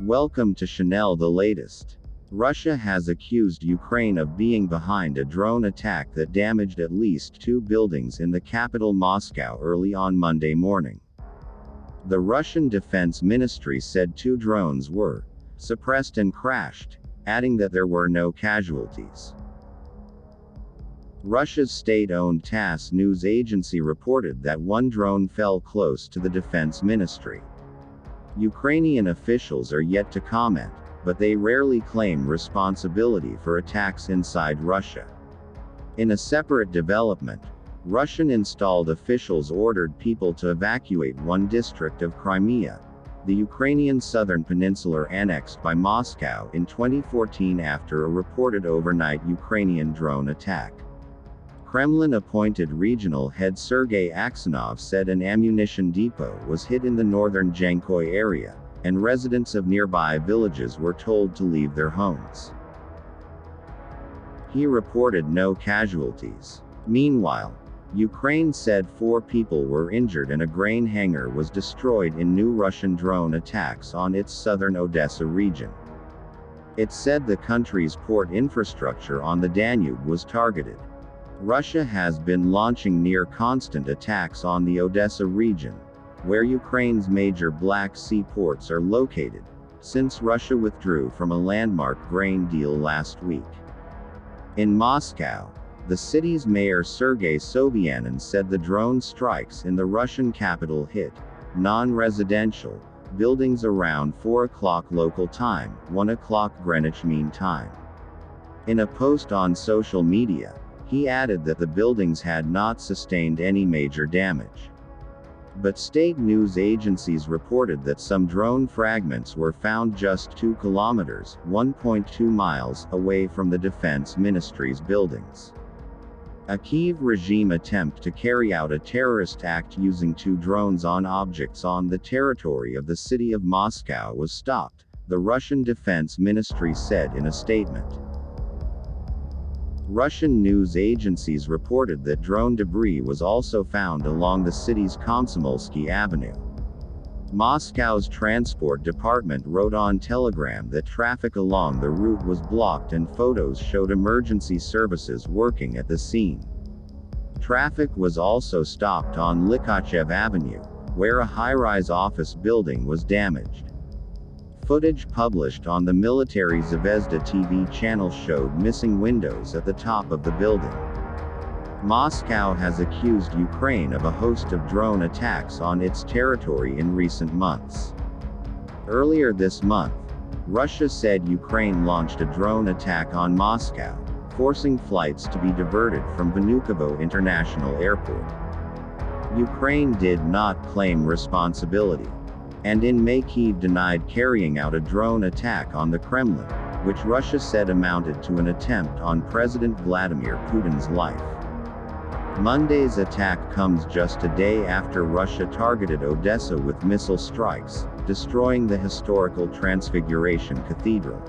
Welcome to Chanel the latest. Russia has accused Ukraine of being behind a drone attack that damaged at least two buildings in the capital Moscow early on Monday morning. The Russian Defense Ministry said two drones were suppressed and crashed, adding that there were no casualties. Russia's state-owned TASS news agency reported that one drone fell close to the defense ministry. Ukrainian officials are yet to comment, but they rarely claim responsibility for attacks inside Russia. In a separate development, Russian-installed officials ordered people to evacuate one district of Crimea, the Ukrainian southern peninsula annexed by Moscow in 2014 after a reported overnight Ukrainian drone attack. Kremlin-appointed regional head Sergei Aksionov said an ammunition depot was hit in the northern Jankoy area, and residents of nearby villages were told to leave their homes. He reported no casualties. Meanwhile, Ukraine said 4 people were injured and a grain hangar was destroyed in new Russian drone attacks on its southern Odessa region. It said the country's port infrastructure on the Danube was targeted. Russia has been launching near-constant attacks on the Odessa region, where Ukraine's major Black Sea ports are located, since Russia withdrew from a landmark grain deal last week. In Moscow, the city's mayor Sergei Sobyanin said the drone strikes in the Russian capital hit non-residential buildings around 4 o'clock local time, 1 o'clock Greenwich Mean Time. In a post on social media, he added that the buildings had not sustained any major damage. But state news agencies reported that some drone fragments were found just 2 kilometers, 1.2 miles, away from the defense ministry's buildings. A Kyiv regime attempt to carry out a terrorist act using 2 drones on objects on the territory of the city of Moscow was stopped, the Russian Defense Ministry said in a statement. Russian news agencies reported that drone debris was also found along the city's Komsomolsky Avenue. Moscow's transport department wrote on Telegram that traffic along the route was blocked and photos showed emergency services working at the scene. Traffic was also stopped on Lykachev Avenue, where a high-rise office building was damaged. Footage published on the military Zvezda TV channel showed missing windows at the top of the building. Moscow has accused Ukraine of a host of drone attacks on its territory in recent months. Earlier this month, Russia said Ukraine launched a drone attack on Moscow, forcing flights to be diverted from Vnukovo International Airport. Ukraine did not claim responsibility. And in May Kyiv denied carrying out a drone attack on the Kremlin, which Russia said amounted to an attempt on President Vladimir Putin's life. Monday's attack comes just a day after Russia targeted Odessa with missile strikes, destroying the historical Transfiguration Cathedral.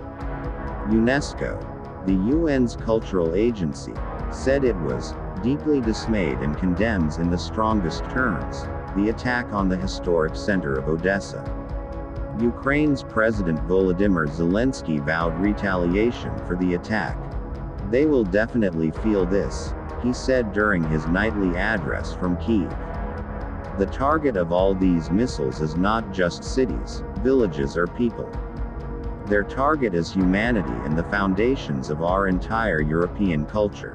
UNESCO, the UN's cultural agency, said it was deeply dismayed and condemns in the strongest terms the attack on the historic center of Odessa. Ukraine's President Volodymyr Zelensky vowed retaliation for the attack. "They will definitely feel this," he said during his nightly address from Kyiv. "The target of all these missiles is not just cities, villages or people. Their target is humanity and the foundations of our entire European culture."